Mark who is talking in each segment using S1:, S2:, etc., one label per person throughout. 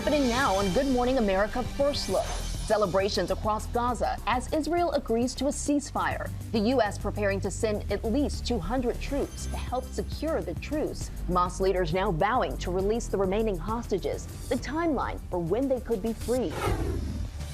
S1: Happening now on Good Morning America First Look. Celebrations across Gaza as Israel agrees to a ceasefire. The U.S. preparing to send at least 200 troops to help secure the truce. Hamas leaders now vowing to release the remaining hostages. The timeline for when they could be freed.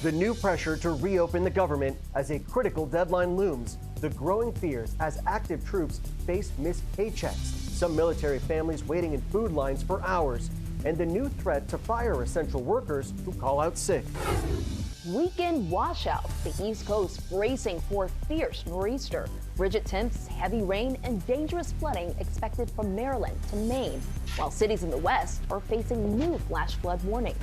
S2: The new pressure to reopen the government as a critical deadline looms. The growing fears as active troops face missed paychecks. Some military families waiting in food lines for hours. And the new threat to fire essential workers who call out sick.
S1: Weekend washout. The East Coast bracing for a fierce nor'easter. Frigid temps, heavy rain, and dangerous flooding expected from Maryland to Maine, while cities in the West are facing new flash flood warnings.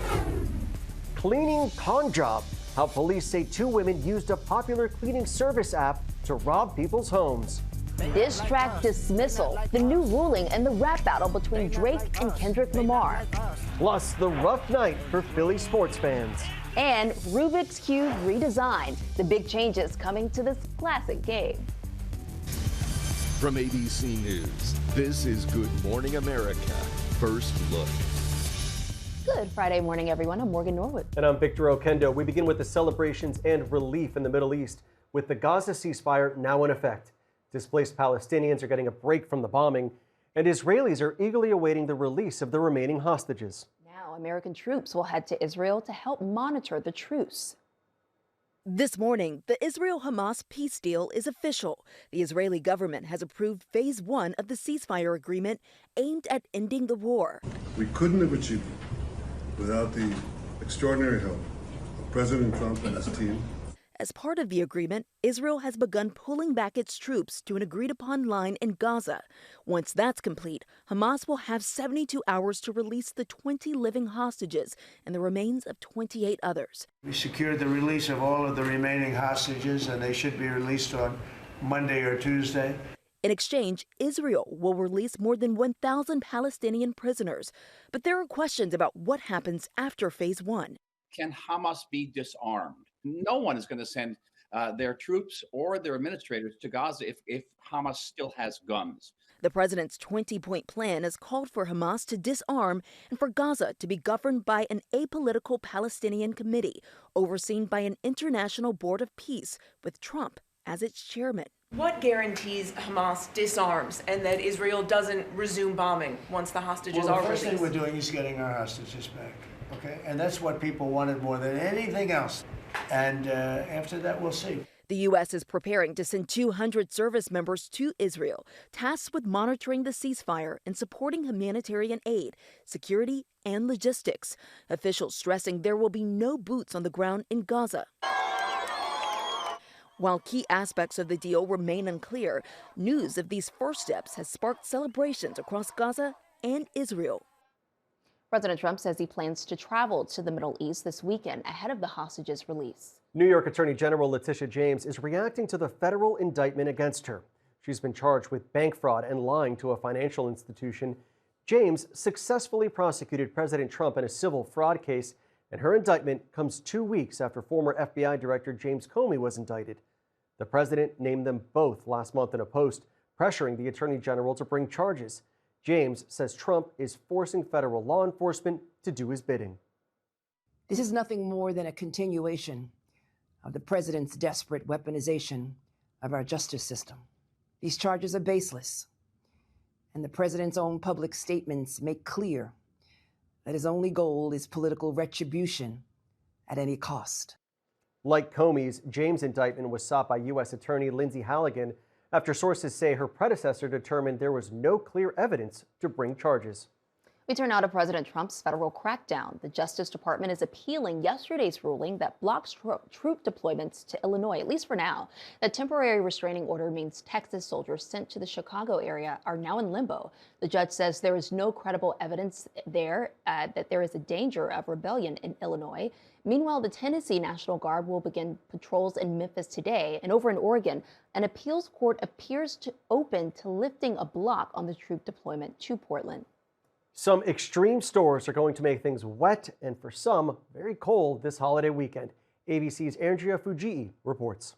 S2: Cleaning con job. How police say two women used a popular cleaning service app to rob people's homes.
S1: Diss track dismissal, the new ruling, and the rap battle between Drake and Kendrick Lamar.
S2: Plus, the rough night for Philly sports fans.
S1: And Rubik's Cube redesign, the big changes coming to this classic game.
S3: From ABC News, this is Good Morning America First Look.
S1: Good Friday morning, everyone. I'm Morgan Norwood.
S2: And I'm Victor Okendo. We begin with the celebrations and relief in the Middle East, with the Gaza ceasefire now in effect. Displaced Palestinians are getting a break from the bombing, and Israelis are eagerly awaiting the release of the remaining hostages.
S1: Now, American troops will head to Israel to help monitor the truce.
S4: This morning, the Israel-Hamas peace deal is official. The Israeli government has approved Phase 1 of the ceasefire agreement aimed at ending the war.
S5: We couldn't have achieved it without the extraordinary help of President Trump and his team.
S4: As part of the agreement, Israel has begun pulling back its troops to an agreed-upon line in Gaza. Once that's complete, Hamas will have 72 hours to release the 20 living hostages and the remains of 28 others.
S6: We secured the release of all of the remaining hostages, and they should be released on Monday or Tuesday.
S4: In exchange, Israel will release more than 1,000 Palestinian prisoners. But there are questions about what happens after Phase 1.
S7: Can Hamas be disarmed? No one is going to send their troops or their administrators to Gaza if Hamas still has guns.
S4: The president's 20-point plan has called for Hamas to disarm and for Gaza to be governed by an apolitical Palestinian committee overseen by an international board of peace with Trump as its chairman.
S8: What guarantees Hamas disarms and that Israel doesn't resume bombing once the hostages are released?
S6: The first thing we're doing is getting our hostages back, okay? And that's what people wanted more than anything else. And after that, we'll see.
S4: The U.S. is preparing to send 200 service members to Israel, tasked with monitoring the ceasefire and supporting humanitarian aid, security, and logistics. Officials stressing there will be no boots on the ground in Gaza. While key aspects of the deal remain unclear, news of these first steps has sparked celebrations across Gaza and Israel.
S1: President Trump says he plans to travel to the Middle East this weekend ahead of the hostages' release.
S2: New York Attorney General Letitia James is reacting to the federal indictment against her. She's been charged with bank fraud and lying to a financial institution. James successfully prosecuted President Trump in a civil fraud case, and her indictment comes 2 weeks after former FBI Director James Comey was indicted. The president named them both last month in a post, pressuring the Attorney General to bring charges. James says Trump is forcing federal law enforcement to do his bidding.
S9: This is nothing more than a continuation of the president's desperate weaponization of our justice system. These charges are baseless, and the president's own public statements make clear that his only goal is political retribution at any cost.
S2: Like Comey's, James' indictment was sought by U.S. Attorney Lindsay Halligan after sources say her predecessor determined there was no clear evidence to bring charges.
S1: We turn now to President Trump's federal crackdown. The Justice Department is appealing yesterday's ruling that blocks troop deployments to Illinois, at least for now. The temporary restraining order means Texas soldiers sent to the Chicago area are now in limbo. The judge says there is no credible evidence there that there is a danger of rebellion in Illinois. Meanwhile, the Tennessee National Guard will begin patrols in Memphis today. And over in Oregon, an appeals court appears to open to lifting a block on the troop deployment to Portland.
S2: Some extreme storms are going to make things wet and for some very cold this holiday weekend. ABC's Andrea Fujii reports.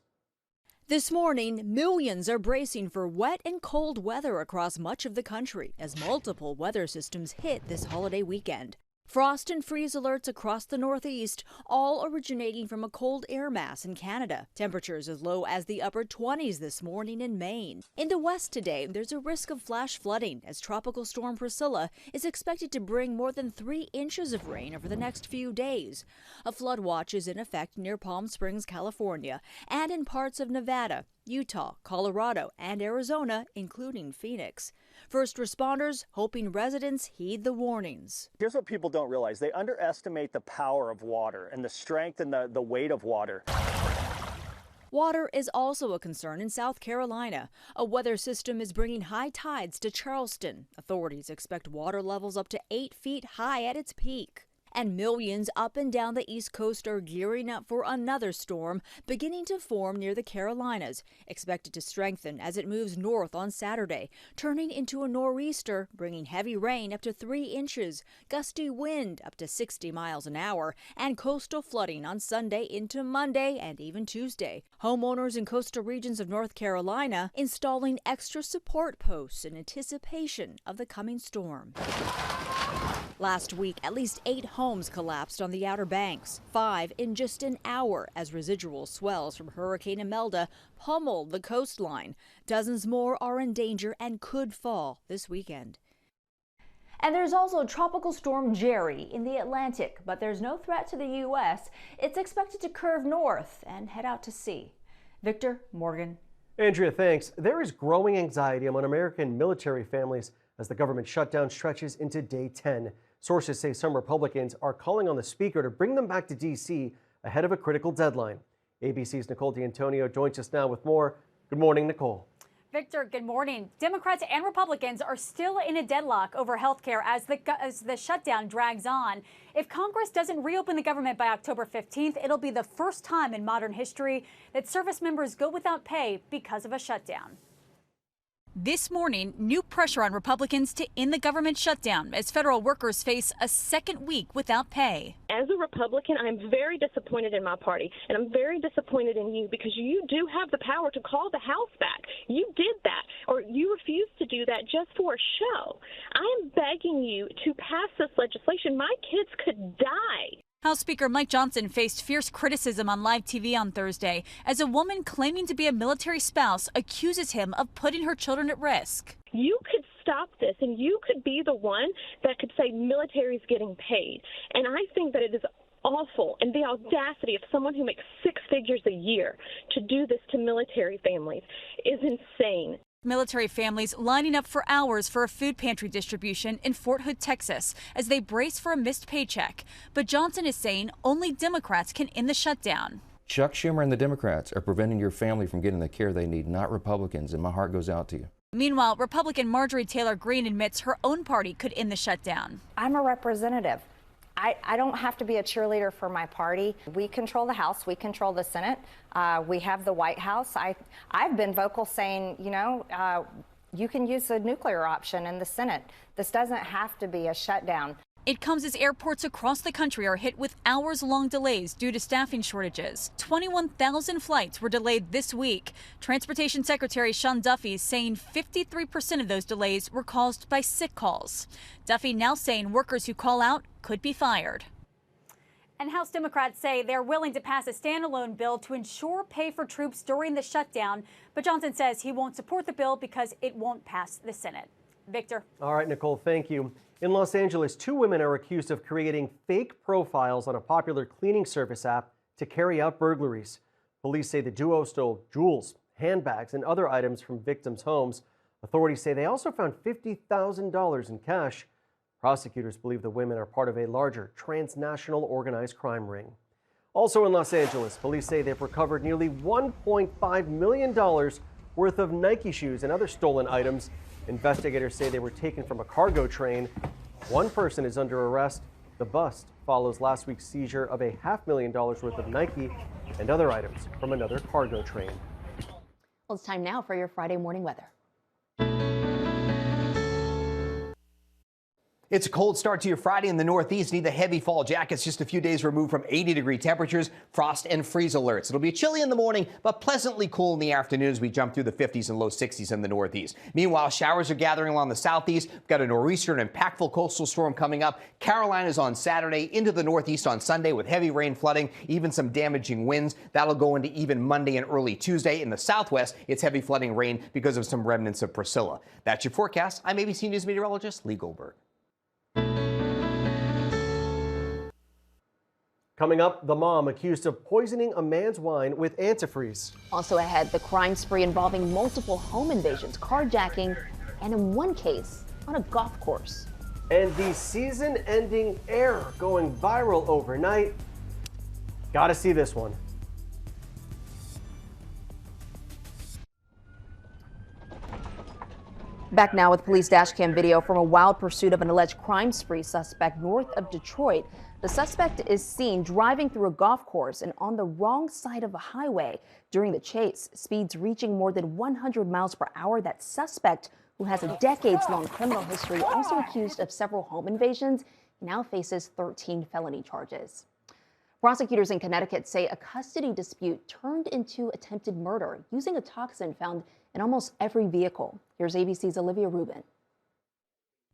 S10: This morning, millions are bracing for wet and cold weather across much of the country as multiple weather systems hit this holiday weekend. Frost and freeze alerts across the Northeast, all originating from a cold air mass in Canada. Temperatures as low as the upper 20s this morning in Maine. In the west today, there's a risk of flash flooding as Tropical Storm Priscilla is expected to bring more than 3 inches of rain over the next few days. A flood watch is in effect near Palm Springs, California, and in parts of Nevada, Utah, Colorado, and Arizona, including Phoenix. First responders hoping residents heed the warnings.
S11: Here's what people don't realize. They underestimate the power of water and the strength and the weight of water.
S10: Water is also a concern in South Carolina. A weather system is bringing high tides to Charleston. Authorities expect water levels up to 8 feet high at its peak. And millions up and down the East Coast are gearing up for another storm beginning to form near the Carolinas, expected to strengthen as it moves north on Saturday, turning into a nor'easter, bringing heavy rain up to 3 inches, gusty wind up to 60 miles an hour, and coastal flooding on Sunday into Monday and even Tuesday. Homeowners in coastal regions of North Carolina installing extra support posts in anticipation of the coming storm. Last week, at least 8 homes collapsed on the Outer Banks, 5 in just an hour as residual swells from Hurricane Imelda pummeled the coastline. Dozens more are in danger and could fall this weekend.
S12: And there's also Tropical Storm Jerry in the Atlantic, but there's no threat to the U.S. It's expected to curve north and head out to sea. Victor, Morgan.
S2: Andrea, thanks. There is growing anxiety among American military families as the government shutdown stretches into day 10. Sources say some Republicans are calling on the Speaker to bring them back to D.C. ahead of a critical deadline. ABC's Nicole D'Antonio joins us now with more. Good morning, Nicole.
S13: Victor, good morning. Democrats and Republicans are still in a deadlock over health care as the shutdown drags on. If Congress doesn't reopen the government by October 15th, it'll be the first time in modern history that service members go without pay because of a shutdown.
S14: This morning, new pressure on Republicans to end the government shutdown as federal workers face a second week without pay.
S15: As a Republican, I'm very disappointed in my party, and I'm very disappointed in you because you do have the power to call the House back. You did that, or you refused to do that just for a show. I am begging you to pass this legislation. My kids could die.
S14: House Speaker Mike Johnson faced fierce criticism on live TV on Thursday as a woman claiming to be a military spouse accuses him of putting her children at risk.
S15: You could stop this, and you could be the one that could say military's getting paid. And I think that it is awful, and the audacity of someone who makes 6 figures a year to do this to military families is insane.
S14: Military families lining up for hours for a food pantry distribution in Fort Hood, Texas, as they brace for a missed paycheck. But Johnson is saying only Democrats can end the shutdown.
S16: Chuck Schumer and the Democrats are preventing your family from getting the care they need, not Republicans, and my heart goes out to you.
S14: Meanwhile, Republican Marjorie Taylor Greene admits her own party could end the shutdown.
S17: I'm a representative. I don't have to be a cheerleader for my party. We control the House. We control the Senate. We have the White House. I've been vocal saying, you can use the nuclear option in the Senate. This doesn't have to be a shutdown.
S14: It comes as airports across the country are hit with hours-long delays due to staffing shortages. 21,000 flights were delayed this week. Transportation Secretary Sean Duffy saying 53% of those delays were caused by sick calls. Duffy now saying workers who call out could be fired.
S13: And House Democrats say they're willing to pass a standalone bill to ensure pay for troops during the shutdown. But Johnson says he won't support the bill because it won't pass the Senate. Victor.
S2: All right, Nicole, thank you. In Los Angeles, 2 women are accused of creating fake profiles on a popular cleaning service app to carry out burglaries. Police say the duo stole jewels, handbags, and other items from victims' homes. Authorities say they also found $50,000 in cash. Prosecutors believe the women are part of a larger transnational organized crime ring. Also in Los Angeles, police say they've recovered nearly $1.5 million worth of Nike shoes and other stolen items. Investigators say they were taken from a cargo train. One person is under arrest. The bust follows last week's seizure of a $500,000 worth of Nike and other items from another cargo train.
S1: Well, it's time now for your Friday morning weather.
S18: It's a cold start to your Friday in the Northeast. Need the heavy fall jackets just a few days removed from 80-degree temperatures, frost and freeze alerts. It'll be chilly in the morning, but pleasantly cool in the afternoon as we jump through the 50s and low 60s in the Northeast. Meanwhile, showers are gathering along the Southeast. We've got a nor'easter and impactful coastal storm coming up. Carolinas on Saturday, into the Northeast on Sunday with heavy rain, flooding, even some damaging winds. That'll go into even Monday and early Tuesday. In the Southwest, it's heavy flooding rain because of some remnants of Priscilla. That's your forecast. I'm ABC News meteorologist Lee Goldberg.
S2: Coming up, the mom accused of poisoning a man's wine with antifreeze.
S1: Also ahead, the crime spree involving multiple home invasions, carjacking, and in one case, on a golf course.
S2: And the season-ending error going viral overnight. Gotta see this one.
S1: Back now with police dashcam video from a wild pursuit of an alleged crime spree suspect north of Detroit. The suspect is seen driving through a golf course and on the wrong side of a highway. During the chase, speeds reaching more than 100 miles per hour. That suspect, who has a decades-long criminal history, also accused of several home invasions, now faces 13 felony charges. Prosecutors in Connecticut say a custody dispute turned into attempted murder using a toxin found in almost every vehicle. Here's ABC's Olivia Rubin.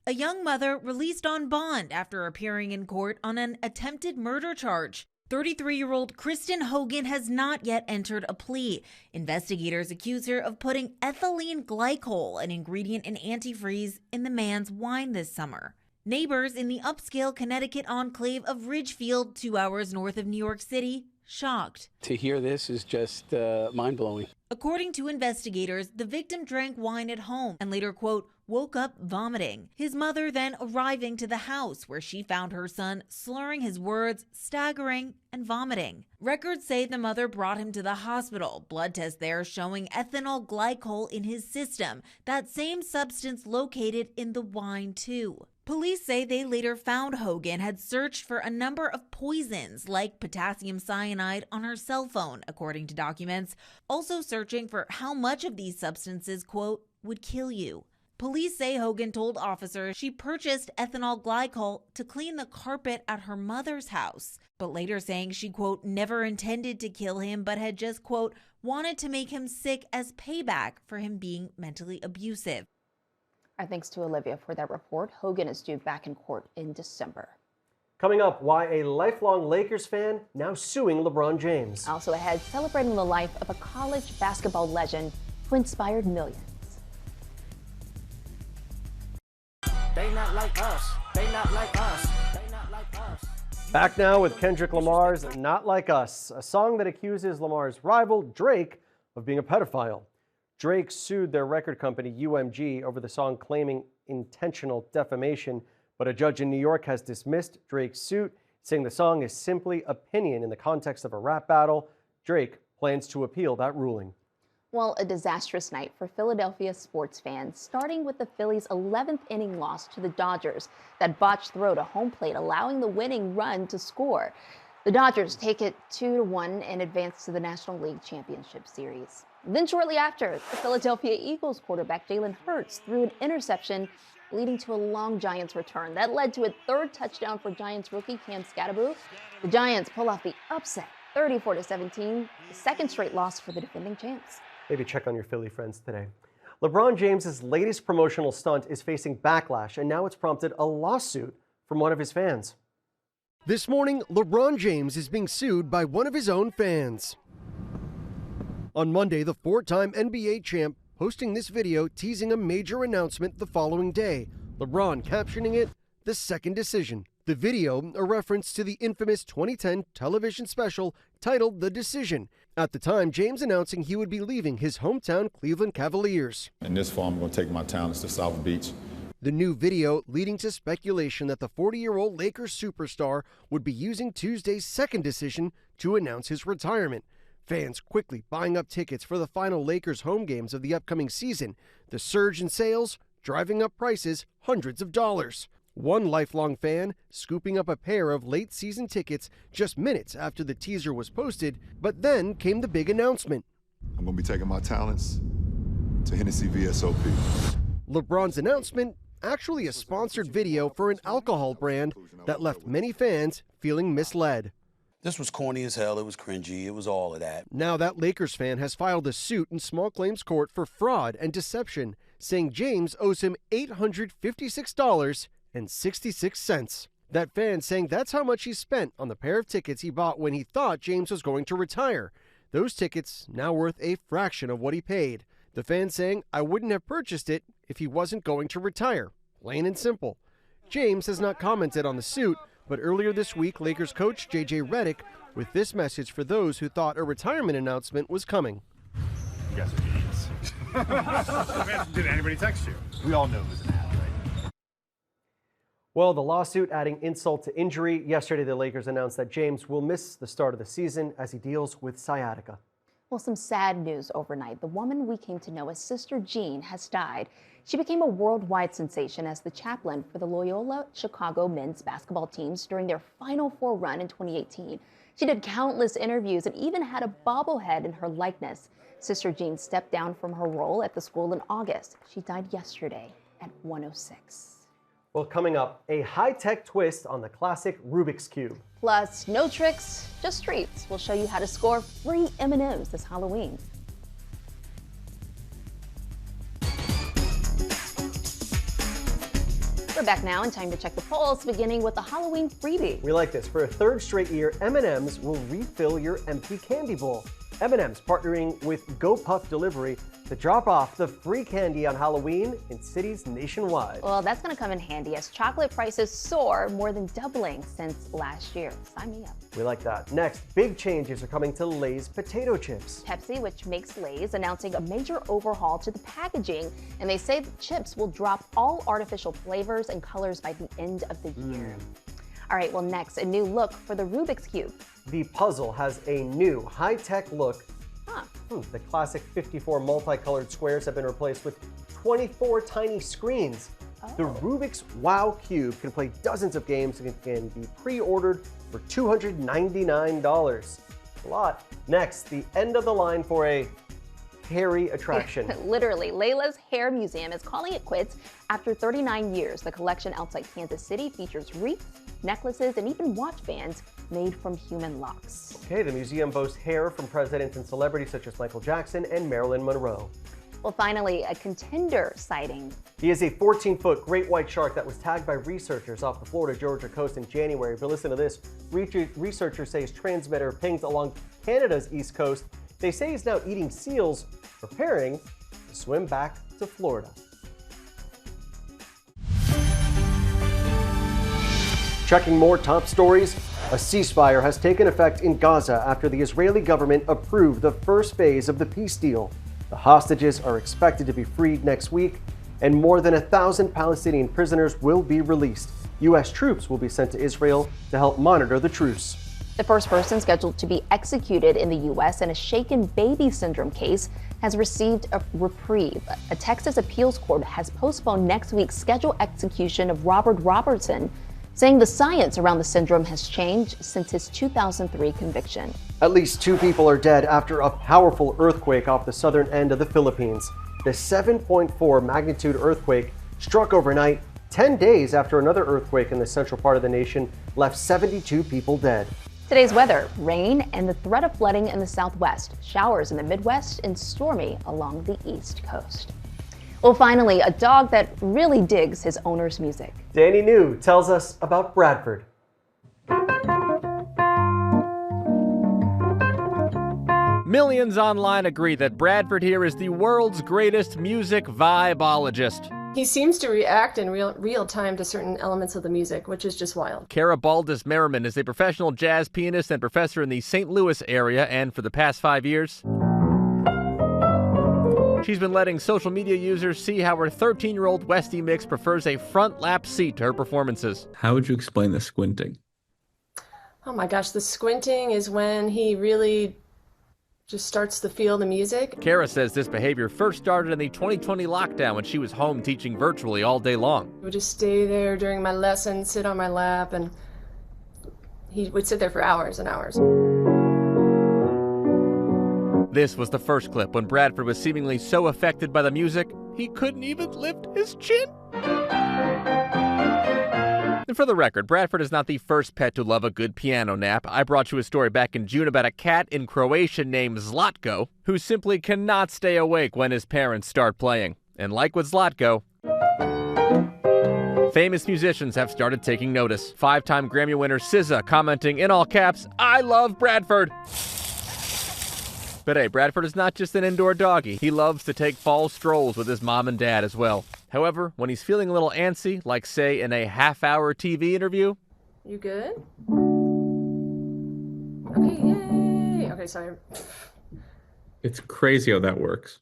S19: A young mother released on bond after appearing in court on an attempted murder charge. 33-year-old Kristen Hogan has not yet entered a plea. Investigators accuse her of putting ethylene glycol, an ingredient in antifreeze, in the man's wine this summer. Neighbors in the upscale Connecticut enclave of Ridgefield, 2 hours north of New York City, shocked.
S20: To hear this is just mind-blowing.
S19: According to investigators, the victim drank wine at home and later, quote, woke up vomiting. His mother then arriving to the house where she found her son slurring his words, staggering, and vomiting. Records say the mother brought him to the hospital. Blood tests there showing ethanol glycol in his system, that same substance located in the wine too. Police say they later found Hogan had searched for a number of poisons like potassium cyanide on her cell phone, according to documents, also searching for how much of these substances, quote, would kill you. Police say Hogan told officers she purchased ethanol glycol to clean the carpet at her mother's house, but later saying she, quote, never intended to kill him, but had just, quote, wanted to make him sick as payback for him being mentally abusive.
S1: Our thanks to Olivia for that report. Hogan is due back in court in December.
S2: Coming up, why a lifelong Lakers fan now suing LeBron James.
S1: Also ahead, celebrating the life of a college basketball legend who inspired millions.
S21: They not like us. They not like us. They not like us.
S2: Back now with Kendrick Lamar's Not Like Us, a song that accuses Lamar's rival, Drake, of being a pedophile. Drake sued their record company, UMG, over the song claiming intentional defamation, but a judge in New York has dismissed Drake's suit, saying the song is simply opinion in the context of a rap battle. Drake plans to appeal that ruling.
S1: Well, a disastrous night for Philadelphia sports fans, starting with the Phillies' 11th inning loss to the Dodgers. That botched throw to home plate, allowing the winning run to score. The Dodgers take it 2-1 and advance to the National League Championship Series. Then shortly after, the Philadelphia Eagles quarterback Jalen Hurts threw an interception, leading to a long Giants return. That led to a third touchdown for Giants rookie Cam Scatterboo. The Giants pull off the upset, 34-17, the second straight loss for the defending champs.
S2: Maybe check on your Philly friends today. LeBron James's latest promotional stunt is facing backlash, and now it's prompted a lawsuit from one of his fans.
S22: This morning, LeBron James is being sued by one of his own fans. On Monday, the four-time NBA champ posting this video teasing a major announcement the following day, LeBron captioning it, "The Second Decision." The video, a reference to the infamous 2010 television special titled The Decision. At the time, James announcing he would be leaving his hometown Cleveland Cavaliers.
S23: In this fall, I'm going to take my talents to South Beach.
S22: The new video leading to speculation that the 40-year-old Lakers superstar would be using Tuesday's second decision to announce his retirement. Fans quickly buying up tickets for the final Lakers home games of the upcoming season. The surge in sales driving up prices hundreds of dollars. One lifelong fan scooping up a pair of late season tickets just minutes after the teaser was posted, but then came the big announcement.
S23: I'm going to be taking my talents to Hennessy VSOP.
S22: LeBron's announcement actually a sponsored video for an alcohol brand that left many fans feeling misled.
S3: This was corny as hell. It was cringy. It was all of that.
S22: Now that Lakers fan has filed a suit in small claims court for fraud and deception, saying James owes him $856.66. That fan saying that's how much he spent on the pair of tickets he bought when he thought James was going to retire. Those tickets now worth a fraction of what he paid. The fan saying, I wouldn't have purchased it if he wasn't going to retire. Plain and simple. James has not commented on the suit, but earlier this week, Lakers coach J.J. Redick with this message for those who thought a retirement announcement was coming.
S5: You guys are idiots. Did anybody text you? We all know it was an ad, right?
S2: Well, the lawsuit adding insult to injury. Yesterday, the Lakers announced that James will miss the start of the season as he deals with sciatica.
S1: Well, some sad news overnight. The woman we came to know as Sister Jean has died. She became a worldwide sensation as the chaplain for the Loyola Chicago men's basketball teams during their Final Four run in 2018. She did countless interviews and even had a bobblehead in her likeness. Sister Jean stepped down from her role at the school in August. She died yesterday at 106.
S2: Well, coming up, a high-tech twist on the classic Rubik's Cube.
S1: Plus, no tricks, just treats. We'll show you how to score free M&Ms this Halloween. We're back now and time to check the polls, beginning with the Halloween freebie.
S2: We like this. For a third straight year, M&Ms will refill your empty candy bowl. M&Ms partnering with GoPuff Delivery to drop off the free candy on Halloween in cities nationwide.
S1: Well, that's going to come in handy as chocolate prices soar, more than doubling since last year. Sign me up.
S2: We like that. Next, big changes are coming to Lay's potato chips.
S1: Pepsi, which makes Lay's, announcing a major overhaul to the packaging, and they say the chips will drop all artificial flavors and colors by the end of the year. All right, well, next, a new look for the Rubik's Cube.
S2: The puzzle has a new high-tech look. The classic 54 multicolored squares have been replaced with 24 tiny screens. The Rubik's Wow Cube can play dozens of games and can be pre-ordered for $299. A lot. Next, the end of the line for a hairy attraction.
S1: Literally, Layla's Hair Museum is calling it quits after 39 years. The collection outside Kansas City features wreaths, necklaces, and even watch bands made from human locks.
S2: Okay, the museum boasts hair from presidents and celebrities such as Michael Jackson and Marilyn Monroe.
S1: Well, finally, a contender sighting.
S2: He is a 14-foot great white shark that was tagged by researchers off the Florida-Georgia coast in January. But listen to this. Researchers say his transmitter pinged along Canada's east coast. They say he's now eating seals, preparing to swim back to Florida. Checking more top stories. A ceasefire has taken effect in Gaza after the Israeli government approved the first phase of the peace deal. The hostages are expected to be freed next week, and more than 1,000 Palestinian prisoners will be released. U.S. troops will be sent to Israel to help monitor the truce.
S1: The first person scheduled to be executed in the U.S. in a shaken baby syndrome case has received a reprieve. A Texas appeals court has postponed next week's scheduled execution of Robert Robertson, saying the science around the syndrome has changed since his 2003 conviction.
S2: At least 2 people are dead after a powerful earthquake off the southern end of the Philippines. The 7.4 magnitude earthquake struck overnight, 10 days after another earthquake in the central part of the nation left 72 people dead.
S1: Today's weather, rain and the threat of flooding in the southwest, showers in the Midwest, and stormy along the east coast. Well, finally, a dog that really digs his owner's music.
S2: Danny New tells us about Bradford.
S7: Millions online agree that Bradford here is the world's greatest music vibeologist.
S24: He seems to react in real time to certain elements of the music, which is just wild.
S7: Kara Baldus Merriman is a professional jazz pianist and professor in the St. Louis area, and for the past 5 years, she's been letting social media users see how her 13-year-old Westie Mix prefers a front lap seat to her performances.
S25: How would you explain the squinting?
S24: Oh my gosh, the squinting is when he really just starts to feel the music.
S7: Kara says this behavior first started in the 2020 lockdown when she was home teaching virtually all day long.
S24: I would just stay there during my lesson, sit on my lap, and he would sit there for hours and hours.
S7: This was the first clip when Bradford was seemingly so affected by the music, he couldn't even lift his chin. And for the record, Bradford is not the first pet to love a good piano nap. I brought you a story back in June about a cat in Croatia named Zlatko, who simply cannot stay awake when his parents start playing. And like with Zlatko, famous musicians have started taking notice. 5-time Grammy winner SZA commenting in all caps, "I love Bradford." But hey, Bradford is not just an indoor doggy. He loves to take fall strolls with his mom and dad as well. However, when he's feeling a little antsy, like say in a half-hour TV interview.
S24: You good? Okay, yay. Okay, sorry.
S25: It's crazy how that works.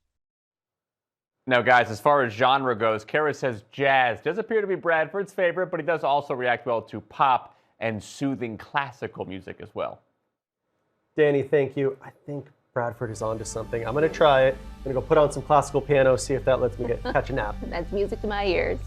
S4: Now, guys, as far as genre goes, Kara says jazz does appear to be Bradford's favorite, but he does also react well to pop and soothing classical music as well.
S2: Danny, thank you. I think Bradford is onto something. I'm going to try it. I'm going to go put on some classical piano, see if that lets me catch a nap.
S1: That's music to my ears.